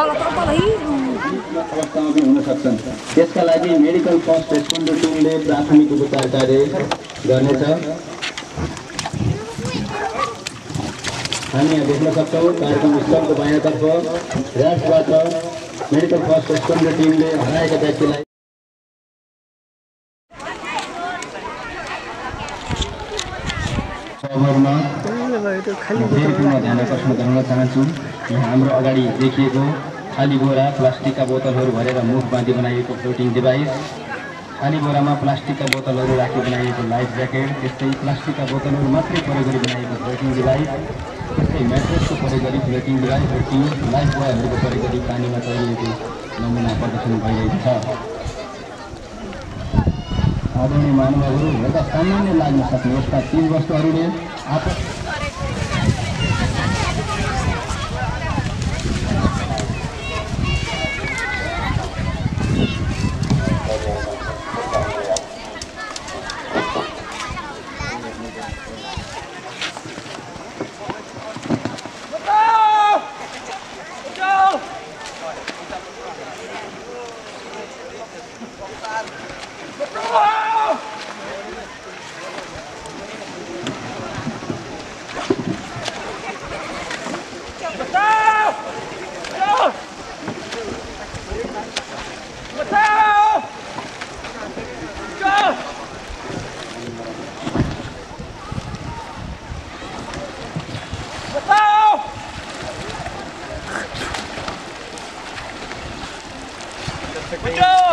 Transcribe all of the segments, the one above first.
अवस्थामा पनि हुन सक्छन्। त्यसका लागि मेडिकल फर्स्ट रेस्पोन्डर टिमले प्राथमिक उपचार कार्य गर्नेछ। हामी यहाँ देख्न सक्छौँ कार्यक्रम स्थलको बायाँतर्फ र्याफ्टबाट मेडिकल फर्स्ट रेस्पोन्डर टिमले हराएका व्यक्तिलाई ध्यान आकर्षण गराउन चाहन्छु। यहाँ हाम्रो अगाडि देखिएको खाली बोरा प्लास्टिकका बोतलहरू भरेर मुख बाँधी बनाइएको फ्लोटिङ डिभाइस, खाली बोरामा प्लास्टिकका बोतलहरू राखी बनाइएको लाइफ ज्याकेट, त्यस्तै प्लास्टिकका बोतलहरू मात्रै प्रयोग गरी बनाइएको फ्लोटिङ डिभाइस, त्यस्तै म्याट्रेसको प्रयोग गरी फ्लोटिङ डिभाइस र ती लाइफ बोयहरूको प्रयोग गरी पानीमा तैरिएको नमुना प्रदर्शन भइरहेको छ। आदरणीय महानुभावहरू, हेर्दा सामान्य लाग्न सक्ने यस्ता चिज वस्तुहरूले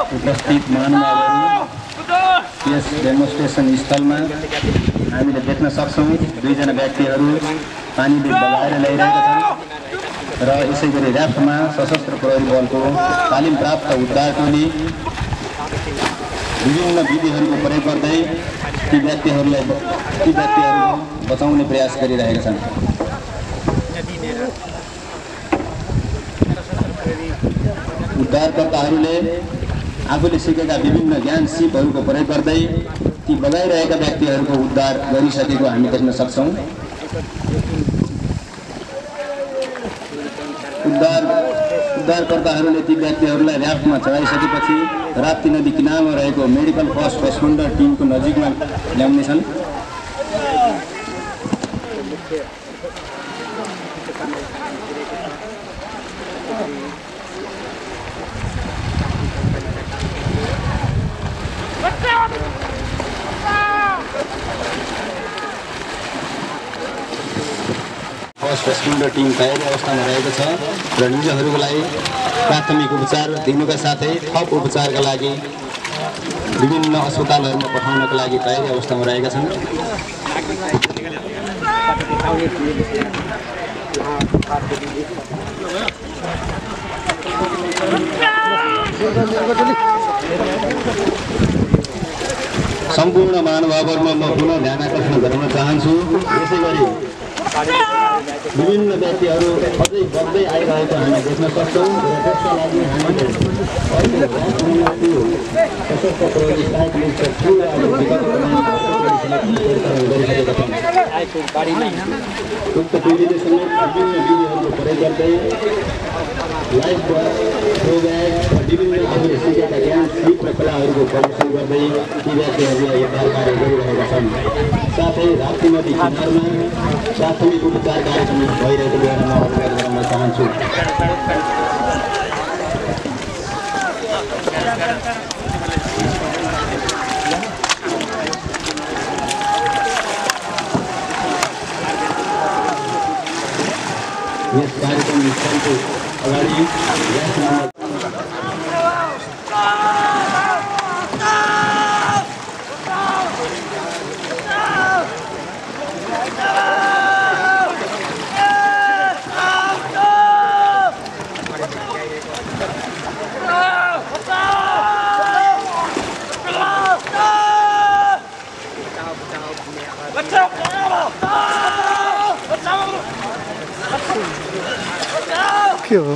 उपस्थित महानुभावहरू, यस डेमोन्स्ट्रेसन स्थलमा हामीले देख्न सक्छौँ दुईजना व्यक्तिहरू पानीले बगाएर ल्याइरहेका छन् र यसै गरी र्याफ्टमा सशस्त्र प्रहरी बलको तालिम प्राप्त उद्धार टोली विभिन्न विधिहरूको प्रयोग गर्दै ती व्यक्तिहरू बचाउने प्रयास गरिरहेका छन्। उद्धारकर्ताहरूले आफूले सिकेका विभिन्न ज्ञान सिपहरूको प्रयोग गर्दै ती बगाइरहेका व्यक्तिहरूको उद्धार गरिसकेको हामी देख्न सक्छौँ। उद्धारकर्ताहरूले ती व्यक्तिहरूलाई र्याफ्टमा चढाइसकेपछि राप्ती नदी किनारमा रहेको मेडिकल फर्स्ट रेस्पोन्डर टिमको नजिकमा ल्याउनेछन्। फर्स्ट रेस्पोन्डर टिम तयारी अवस्थामा रहेको छ र निजहरूको लागि प्राथमिक उपचार दिनुका साथै थप उपचारका लागि विभिन्न अस्पतालहरूमा पठाउनका लागि तयारी अवस्थामा रहेका छन्। सम्पूर्ण महानुभावहरूमा म पुनः ध्यान आकर्षण गराउन चाहन्छु। यसै गरी विभिन्न व्यक्तिहरू अझै बढ्दै आइरहेको हामी देख्न सक्छौँ र त्यसका लागि हामीले उक्त पिँढीले समेत विभिन्न विधिहरूको प्रयोग गर्दै लाइफ प्रोग्राम विभिन्न आफूले सिकेका ज्ञान सिप र कलाहरूको प्रदर्शन गर्दै ती व्यक्तिहरूलाई उद्धार कार्य गरिरहेका छन्। साथै राप्ती नदी किनारमा प्राथमिक उपचार कार्यक्रम भइरहेको बेलामा अवगत गराउन चाहन्छु। यस कार्यक्रम स्थलको अगाडि क्यों?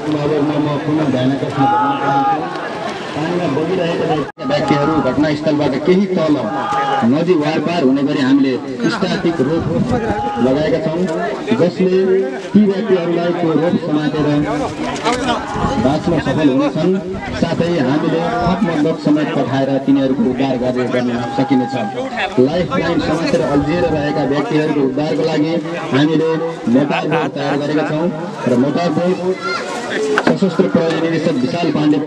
नगरमा म पुनः ध्यान आकर्षण गर्न चाहन्छु। पानीमा बगिरहेका व्यक्तिहरू घटनास्थलबाट केही तल नदी वारपार हुने गरी हामीले स्टाटिक रोप लगाएका छौँ, जसले ती व्यक्तिहरूलाई त्यो रोप समातेर बाँच्न सफल हुनेछन्। साथै हामीले थप मद्दत समेत पठाएर तिनीहरूको उद्धार गर्न सकिनेछ। लाइफ लाइन समातेर अल्झिएर रहेका व्यक्तिहरूको उद्धारको लागि हामीले मोटार बोट तयार गरेका छौँ र मोटार बोट सशस्त्र प्रहरी निरीक्षक विशाल पाण्डे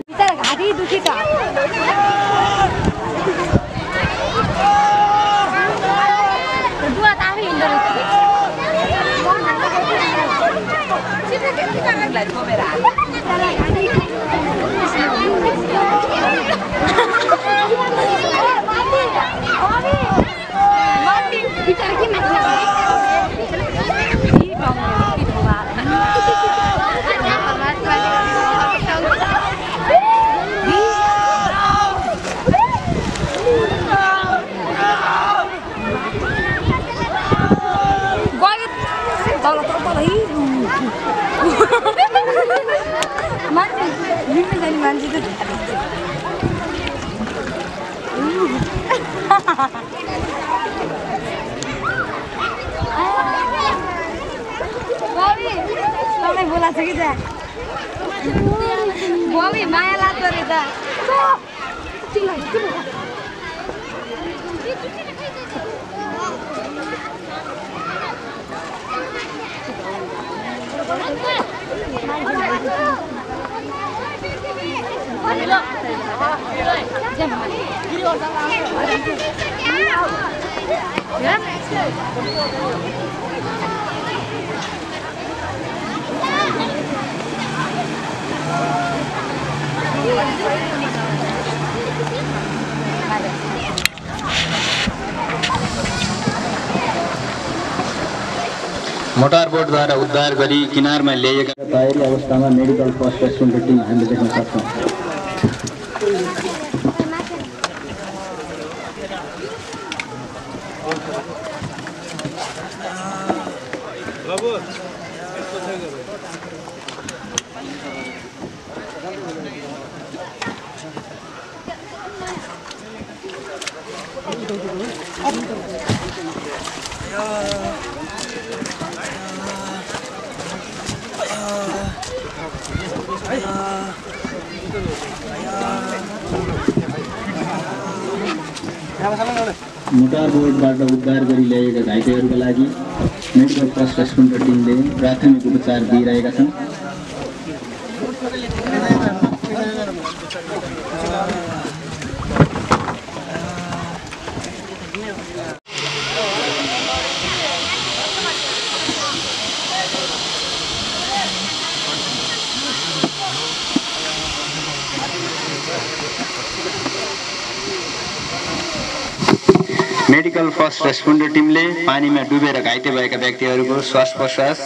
बोला छ कि माया लाग्दो रहेछ। मोटार बोटद्वारा उद्धार गरी किनारमा ल्याइएका तयारी अवस्थामा मेडिकल फर्स्ट रेस्पोन्डर टिम हामीले देख्न सक्छौँ। मोटार बोटबाट उद्धार गरी ल्याएका घाइतेहरूका लागि मेडिकल फर्स्ट रेस्पोन्डर टिमले प्राथमिक उपचार दिइरहेका छन्। मेडिकल फर्स्ट रेस्पोन्डर टिमले पानीमा डुबेर घाइते भएका व्यक्तिहरूको श्वास प्रश्वास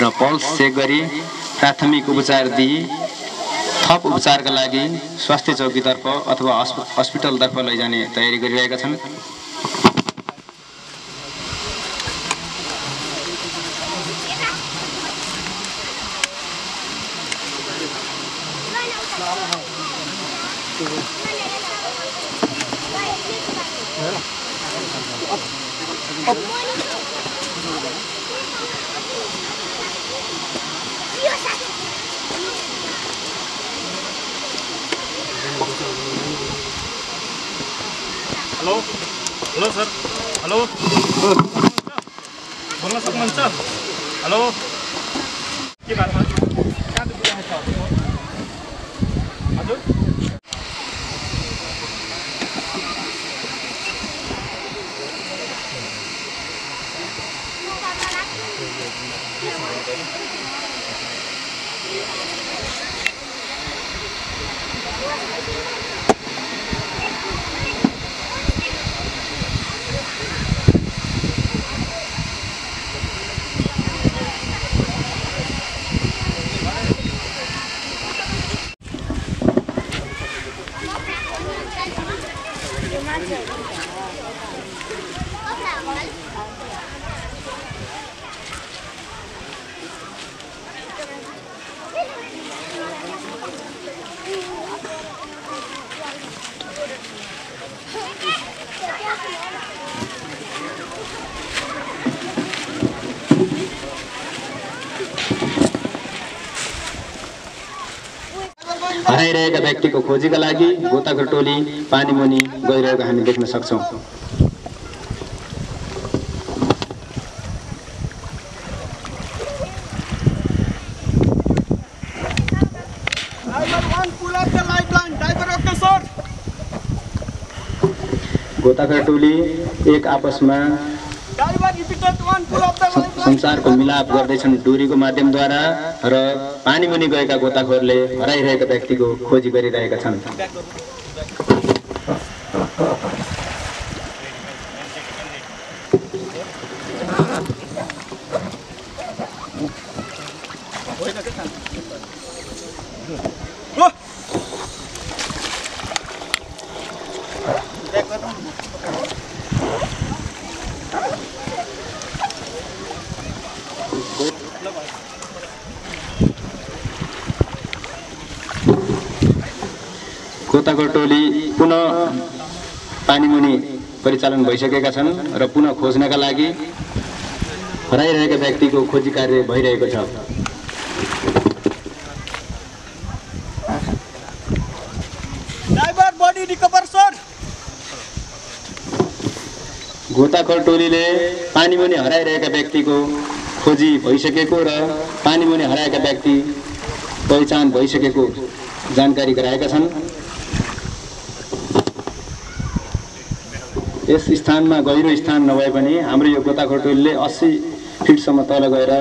र पल्स चेक गरी प्राथमिक उपचार दिई थप उपचारका लागि स्वास्थ्य चौकीतर्फ अथवा अस्पतालतर्फ लैजाने तयारी गरिरहेका छन्। हेलो हेलो सर, हेलो बोल्न सक्नुहुन्छ? हेलो के बारेमा कहाँ पुग्नुहुन्छ हजुर? हराइरहेका व्यक्तिको खोजीका लागि गोताखोर टोली पानीमुनि गइरहेको हामी देख्न सक्छौं। गोताखोर टोली एक आपसमा संसारको मिलाप गर्दैछन् डोरीको माध्यमद्वारा र पानीमुनि गएका गोताखोरले हराइरहेका व्यक्तिको खोजी गरिरहेका छन्। गोताखोर टोली पुनः पानीमुनि परिचालन भइसकेका छन् र पुनः खोज्नका लागि हराइरहेका व्यक्तिको खोजी कार्य भइरहेको छ। गोताखोर टोलीले पानीमुनि हराइरहेका व्यक्तिको खोजी भइसकेको र पानीमुनि हराएका व्यक्ति पहिचान भइसकेको जानकारी गराएका छन्। यस स्थानमा गहिरो स्थान नभए पनि हाम्रो यो गोताखोर टोलीले 80 फिटसम्म तल गएर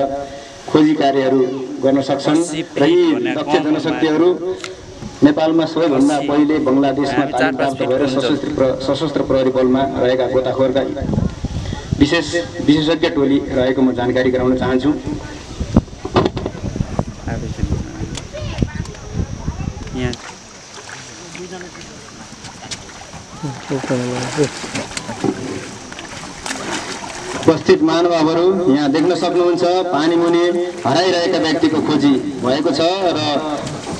खोजी कार्यहरू गर्न सक्छन् र यी दक्ष जनशक्तिहरू नेपालमा सबैभन्दा पहिले बङ्गलादेशमा तालिम प्राप्त भएर सशस्त्र प्रहरी बलमा रहेका गोताखोरका विशेषज्ञ टोली रहेको म जानकारी गराउन चाहन्छु। उपस्थित महानुभावहरू यहाँ देख्न सक्नुहुन्छ पानीमुनि हराइरहेका व्यक्तिको खोजी भएको छ र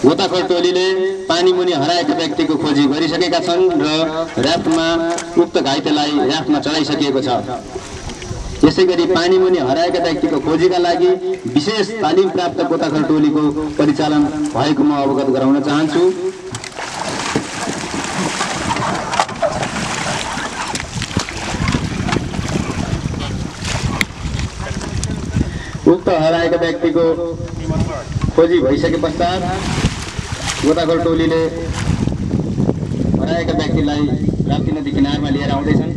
गोताखोर टोलीले पानीमुनि हराएका व्यक्तिको खोजी गरिसकेका छन् र र्याफ्टमा उक्त घाइतेलाई र्याफ्टमा चढाइसकिएको छ। यसैगरी पानीमुनि हराएका व्यक्तिको खोजीका लागि विशेष तालिम प्राप्त गोताखोर टोलीको परिचालन भएको म अवगत गराउन चाहन्छु। उक्त हराएका व्यक्तिको खोजी भइसके पश्चात गोताखोर टोलीले हराएका व्यक्तिलाई राप्ती नदी किनारमा लिएर आउँदैछन्।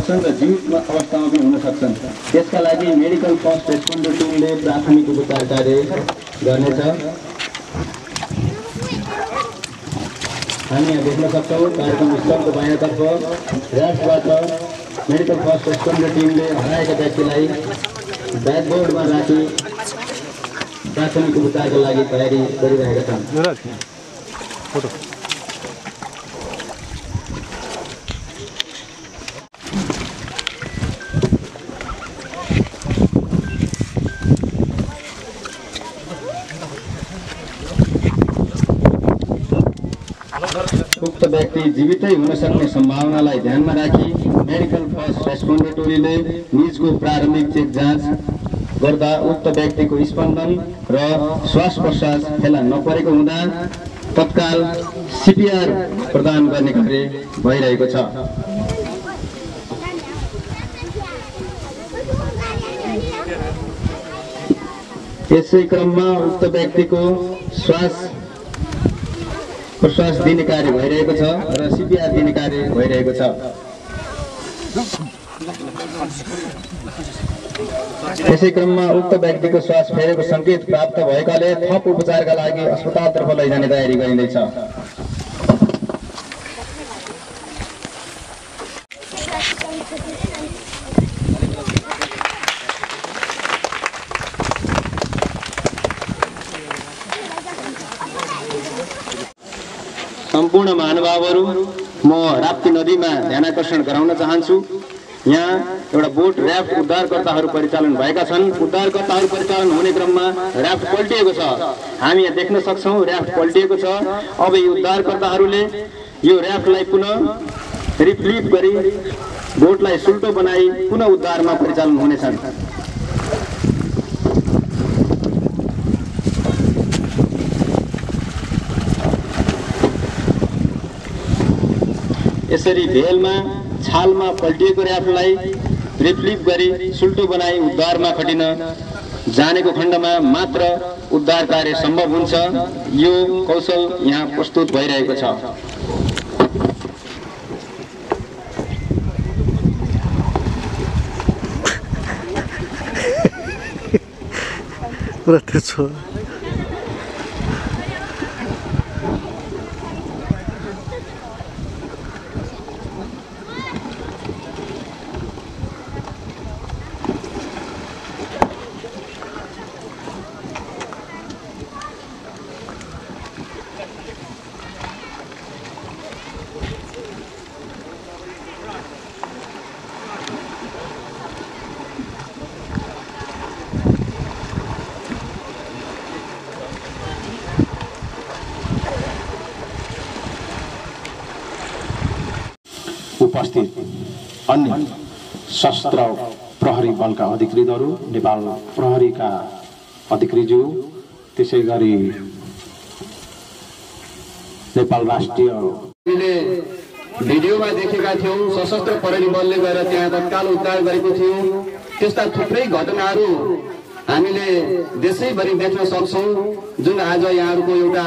र जीवित अवस्थामा पनि हुन सक्छन्। त्यसका लागि मेडिकल फर्स्ट रेस्पोन्डर टिमले प्राथमिक उपचार कार्य गर्नेछ। हामी यहाँ देख्न सक्छौँ कार्यक्रम स्थलको बायाँतर्फ र्याफ्टबाट मेडिकल फर्स्ट रेस्पोन्डर टिमले हराएका व्यक्तिलाई ब्याकबोर्डमा राखी प्राथमिक उपचारका लागि तयारी गरिरहेका छन्। उक्त व्यक्ति जीवितै हुन सक्ने सम्भावनालाई ध्यानमा राखी मेडिकल फर्स्ट रेस्पोन्डर टोलीले निजको प्रारम्भिक चेक जाँच गर्दा उक्त व्यक्तिको स्पन्दन र श्वास प्रश्वास फेला नपरेको हुँदा तत्काल सीपीआर प्रदान गर्ने कार्य भइरहेको छ। यसै क्रममा उक्त व्यक्तिको श्वास प्रश्वास दिने कार्य भइरहेको छ र सीपीआर दिने कार्य भइरहेको छ। यसै क्रममा उक्त व्यक्तिको श्वास फेरेको संकेत प्राप्त भएकाले थप उपचारका लागि अस्पतालतर्फ लैजाने तयारी गरिँदैछ। सम्पूर्ण महानुभावहरू म राप्ती नदीमा ध्यानाकर्षण गराउन चाहन्छु। यहाँ एउटा बोट र्याफ्ट उद्धारकर्ताहरू परिचालन भएका छन्। उद्धारकर्ताहरू परिचालन हुने क्रममा र्याफ्ट पल्टिएको छ। हामी यहाँ देख्न सक्छौँ र्याफ्ट पल्टिएको छ। अब यी उद्धारकर्ताहरूले यो र्याफ्टलाई पुनः रिफ्लिप गरी बोटलाई सुल्टो बनाई पुनः उद्धारमा परिचालन हुनेछन्। यसरी भेलमा छालमा पल्टिएको र्याफ्टलाई रिफ्लिप गरी सुल्टो बनाई उद्धारमा खटिन जानेको खण्डमा मात्र उद्धार कार्य सम्भव हुन्छ। यो कौशल यहाँ प्रस्तुत भइरहेको छ। उपस्थित अन्य सशस्त्र प्रहरी बलका अधिकृतहरू, नेपाल प्रहरीका अधिकृतज्यू, त्यसै गरी नेपाल राष्ट्रिय भिडियोमा देखेका थियौं सशस्त्र प्रहरी बलले गएर त्यहाँ तत्काल उद्धार गरेको थियो। त्यस्ता थुप्रै घटनाहरू हामीले देशैभरि देख्न सक्छौं। जुन आज यहाँहरूको एउटा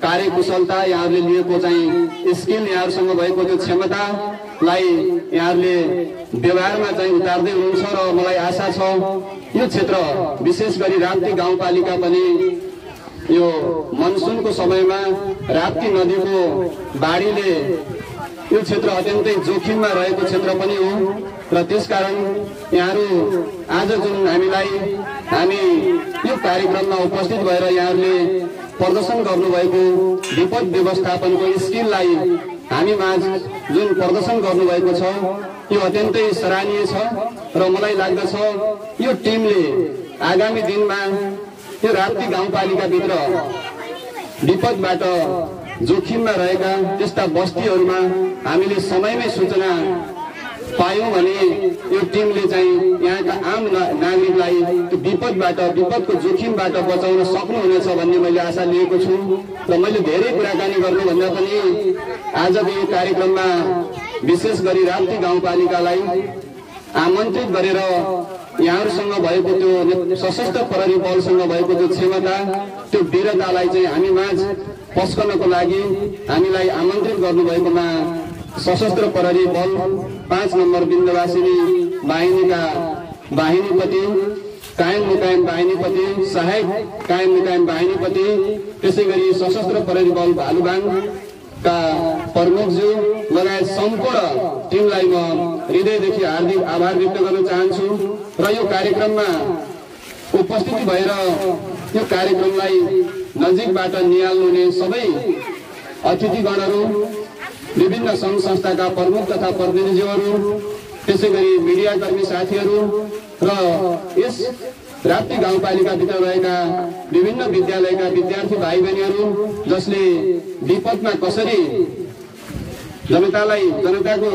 कार्यकुशलता, यहाँहरूले लिएको चाहिँ स्किल, यहाँहरूसँग भएको त्यो क्षमतालाई यहाँहरूले व्यवहारमा चाहिँ उतार्दै हुनुहुन्छ र मलाई आशा छ यो क्षेत्र विशेष गरी राप्ती गाउँपालिका पनि यो मनसुनको समयमा राप्ती नदीको बाढीले यो क्षेत्र अत्यन्तै जोखिममा रहेको क्षेत्र पनि हो र त्यसकारण यहाँहरू आज जुन हामी यो कार्यक्रममा उपस्थित भएर यहाँहरूले प्रदर्शन गर्नुभएको विपद व्यवस्थापनको स्किललाई हामी माझ जुन प्रदर्शन गर्नुभएको छ यो अत्यन्तै सराहनीय छ र मलाई लाग्दछ यो टिमले आगामी दिनमा यो राप्ती गाउँपालिकाभित्र विपदबाट जोखिममा रहेका त्यस्ता बस्तीहरूमा हामीले समयमै सूचना पायौं भने यो टिमले चाहिँ यहाँका आम नागरिकलाई त्यो विपदको जोखिमबाट बचाउन सक्नुहुनेछ भन्ने मैले आशा लिएको छु र मैले धेरै कुराकानी गर्नुभन्दा पनि आजको यो कार्यक्रममा विशेष गरी राप्ती गाउँपालिकालाई आमन्त्रित गरेर यहाँहरूसँग भएको त्यो सशस्त्र प्रहरी बलसँग भएको त्यो क्षमता, त्यो वीरतालाई चाहिँ हामी माझ पस्कनको लागि हामीलाई आमन्त्रित गर्नुभएकोमा सशस्त्र प्रहरी बल 5 नम्बर बिन्दवासिनी बाहिनीका बाहिनीपति, कायम मुकायम बाहिनीपति, सहायक कायम मुकायम बाहिनीपति, त्यसै गरी सशस्त्र प्रहरी बल भालुबाङका प्रमुखज्यू लगायत सम्पूर्ण टिमलाई म हृदयदेखि हार्दिक आभार व्यक्त गर्न चाहन्छु र यो कार्यक्रममा उपस्थित भएर यो कार्यक्रमलाई नजिकबाट निहाल्नुहुने सबै अतिथिगणहरू, विभिन्न सङ्घ संस्थाका प्रमुख तथा प्रतिनिधिहरू, त्यसै गरी मिडियाकर्मी साथीहरू र यस राप्ती गाउँपालिकाभित्र रहेका विभिन्न विद्यालयका विद्यार्थी भाइ बहिनीहरू जसले विपदमा कसरी जनताको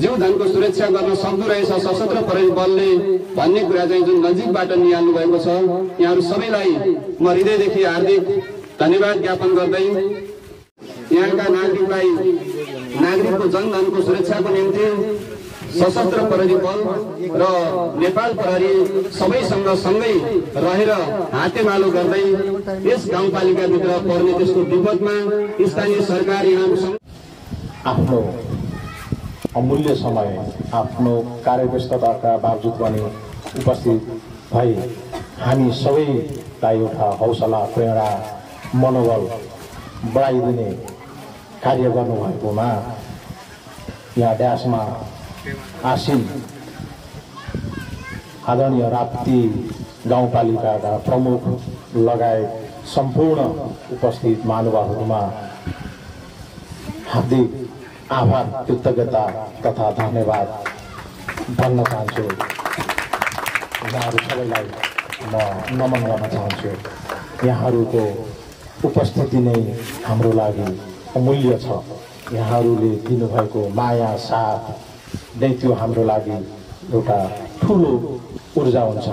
जीव धनको सुरक्षा गर्न सक्दो रहेछ सशस्त्र प्रहरी बलले भन्ने कुरा चाहिँ जुन नजिकबाट निहाल्नु भएको छ, यहाँहरू सबैलाई म हृदयदेखि हार्दिक धन्यवाद ज्ञापन गर्दै यहाँका नागरिकको जनधनको सुरक्षाको निम्ति सशस्त्र प्रहरी बल र नेपाल प्रहरी सबैसँग सँगै रहेर हातेमालो गर्दै यस गाउँपालिकाभित्र पर्ने त्यसको विपदमा स्थानीय सरकार यहाँहरूसँग आफ्नो अमूल्य समय, आफ्नो कार्यव्यस्तताका बावजुद पनि उपस्थित भई हामी सबैलाई एउटा हौसला, प्रेरणा, मनोबल बढाइदिने कार्य गर्नुभएकोमा यहाँ ड्यासमा आसीन आदरणीय राप्ती गाउँपालिकाका प्रमुख लगायत सम्पूर्ण उपस्थित महानुभावहरूमा हार्दिक आभार, कृतज्ञता तथा धन्यवाद भन्न चाहन्छु। यहाँहरू सबैलाई म नमन गर्न चाहन्छु। यहाँहरूको उपस्थिति नै हाम्रो लागि अमूल्य छ। यहाँहरूले दिनुभएको माया, साथ नै त्यो हाम्रो लागि एउटा ठुलो ऊर्जा हुन्छ।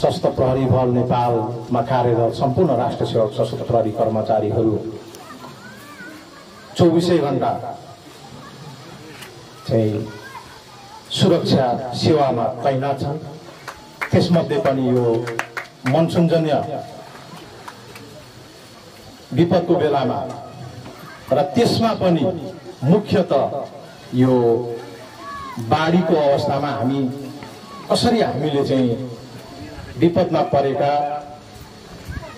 सशस्त्र प्रहरी बल नेपालमा कार्यरत सम्पूर्ण राष्ट्र सेवक सशस्त्र प्रहरी कर्मचारीहरू 24 घण्टा चाहिँ सुरक्षा सेवामा तैनात छन्। त्यसमध्ये पनि यो मनसुनजन्य विपदको बेलामा र त्यसमा पनि मुख्यतः यो बाढीको अवस्थामा हामी कसरी हामीले चाहिँ विपदमा परेका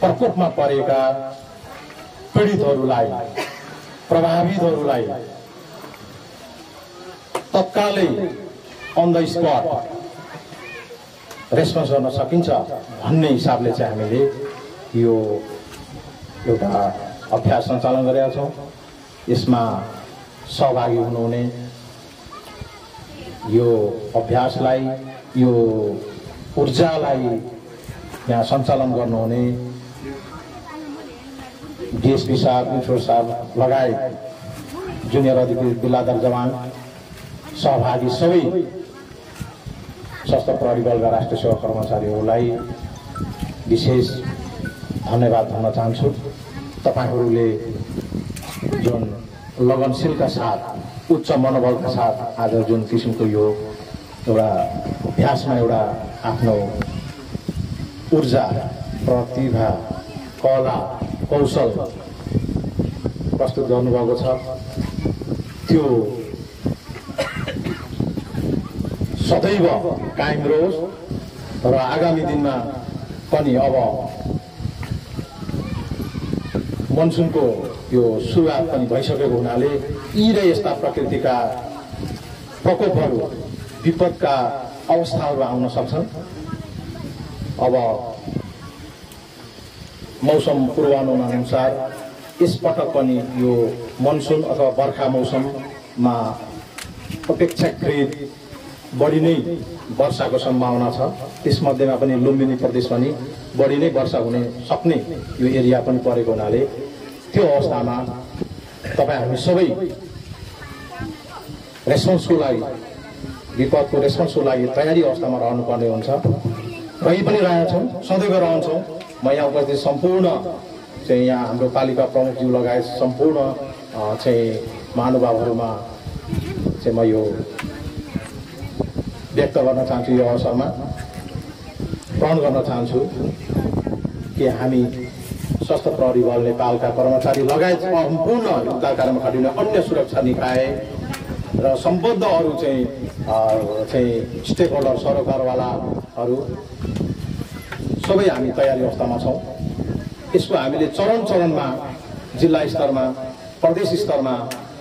प्रकोपमा परेका पीडितहरूलाई प्रभावितहरूलाई तत्कालै अन द स्पट रेस्पोन्स गर्न सकिन्छ भन्ने हिसाबले चाहिँ हामीले यो एउटा अभ्यास सञ्चालन गरेका छौँ। यसमा सहभागी हुनुहुने यो अभ्यासलाई यो ऊर्जालाई यहाँ सञ्चालन गर्नुहुने डीएसपी साहब इन्स्पेक्टर साहब लगायत जुनियर अधिकारी बिल्लाधर जवान सहभागी सबै सशस्त्र प्रहरी बलका राष्ट्रिय सेवा कर्मचारीहरूलाई विशेष धन्यवाद भन्न चाहन्छु। तपाईहरूले जुन लगनशीलका साथ उच्च मनोबलका साथ आज जुन किसिमको यो एउटा अभ्यासमा एउटा आफ्नो ऊर्जा प्रतिभा कला कौशल प्रस्तुत गर्नुभएको छ त्यो सदैव कायम रहोस् र आगामी दिनमा पनि अब मनसुनको यो सुरुवात पनि भइसकेको हुनाले यी र यस्ता प्रकृतिका प्रकोपहरू विपदका अवस्थाहरू आउन सक्छन्। अब मौसम पूर्वानुमान अनुसार यसपटक पनि यो मनसुन अथवा बर्खा मौसममा अपेक्षाकृत बढी नै वर्षाको सम्भावना छ। त्यसमध्येमा पनि लुम्बिनी प्रदेश पनि बढी नै वर्षा हुने सक्ने यो एरिया पनि परेको हुनाले त्यो अवस्थामा तपाईँ हामी सबै रेस्पोन्सको लागि विपदको रेस्पोन्सको लागि तयारी अवस्थामा रहनुपर्ने हुन्छ। रहि पनि रहेछौँ, सदैव रहन्छौँ। म यहाँ उपस्थित सम्पूर्ण चाहिँ यहाँ हाम्रो पालिका प्रमुखज्यू लगायत सम्पूर्ण चाहिँ महानुभावहरूमा चाहिँ म यो व्यक्त गर्न चाहन्छु। यो अवसरमा प्रण गर्न चाहन्छु कि हामी सशस्त्र प्रहरी बल नेपालका कर्मचारी लगायत सम्पूर्ण युद्ध कार्यमा खटिने अन्य सुरक्षा निकाय र सम्बद्ध अरू चाहिँ स्टेक होल्डर सरोकारवालाहरू सबै हामी तयारी अवस्थामा छौँ। यसको हामीले चरण चरणमा जिल्ला स्तरमा प्रदेश स्तरमा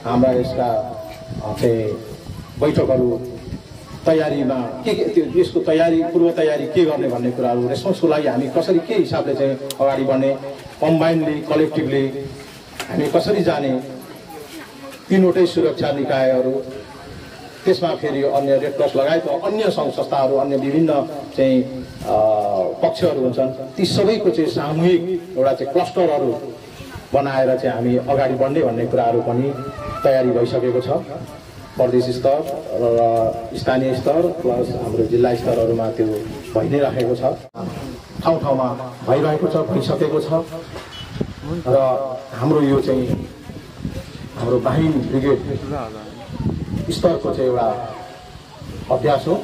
हाम्रा यसका चाहिँ बैठकहरू तयारीमा के यसको तयारी पूर्व तयारी के गर्ने भन्ने कुराहरू रेस्पोन्सको लागि हामी कसरी के हिसाबले चाहिँ अगाडि बढ्ने कम्बाइन्डली कलेक्टिभली हामी कसरी जाने तीनवटै सुरक्षा निकायहरू त्यसमा फेरि अन्य रेड क्रस लगायत अन्य सङ्घ संस्थाहरू अन्य विभिन्न चाहिँ पक्षहरू हुन्छन् ती सबैको चाहिँ सामूहिक एउटा चाहिँ क्लस्टरहरू बनाएर चाहिँ हामी अगाडि बढ्ने भन्ने कुराहरू पनि तयारी भइसकेको छ। प्रदेश स्तर र स्थानीय स्तर प्लस हाम्रो जिल्ला स्तरहरूमा त्यो भइ नै राखेको छ, ठाउँ ठाउँमा भइरहेको छ, भइसकेको छ। र हाम्रो यो चाहिँ हाम्रो बाहिनी ब्रिगेड स्तरको चाहिँ एउटा अभ्यास हो।